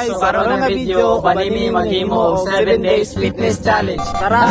guys, karon nga video banimi maghimo og 7 days fitness challenge. Tara.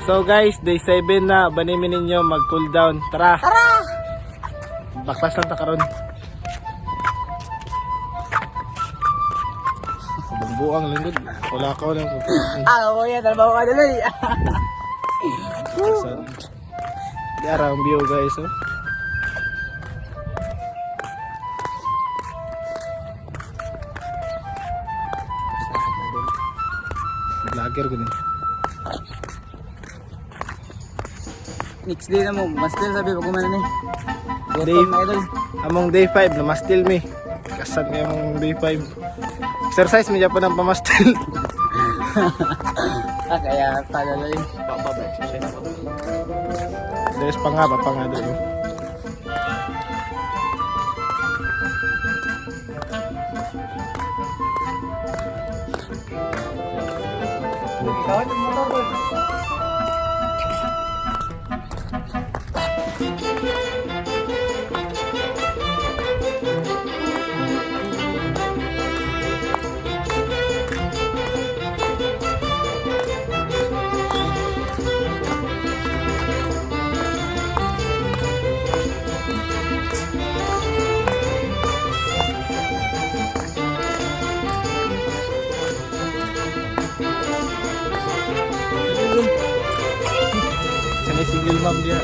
So guys, day 7 na. Banimin ninyo mag-cool down. Tara! Tara! Baklas lang ta karon. Bangbuang lingkod. Wala ka lang. Oo yan, trabaho ka dali. Di arang view guys. Oh. Vlogger ko din. Next day na mo, master sabi ko kumana ni. Day, Idol. among day 5 na mastil me. Kasan kayo among day 5. Exercise medyo pa ng pamastil. Kaya pala lang. Papa exercise ako. There's pa nga doon. Sana single mom dia.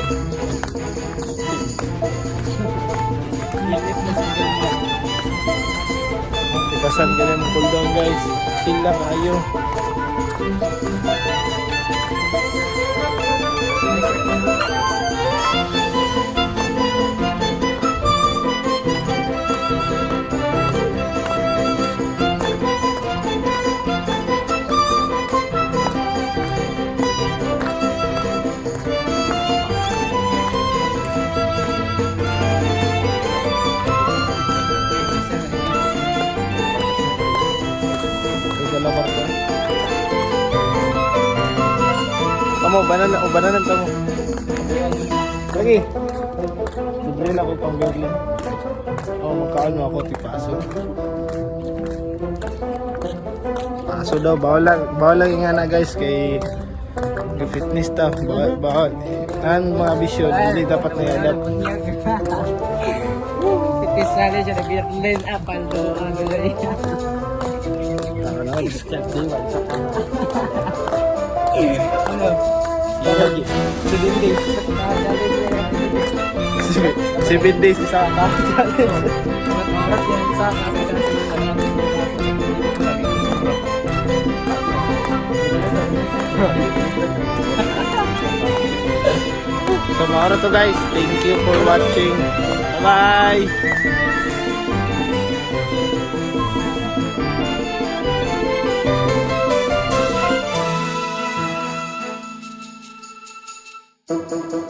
Ikasan ka na ng cool down guys. Sila kayo. Kamu banana tamo. Lagi. Libre na ako pang Berlin. Magkaan mo ako tipaso. Paso daw bawal lang nga na guys kay fitness ta. Bawal. Ang mga bisyo hindi dapat na i-adapt. Fitness challenge na Berlin apal do ang dali. Ano? Lagi. 7 days. 7 days isa ka challenge. So mauro to guys. Thank you for watching. Bye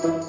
bye.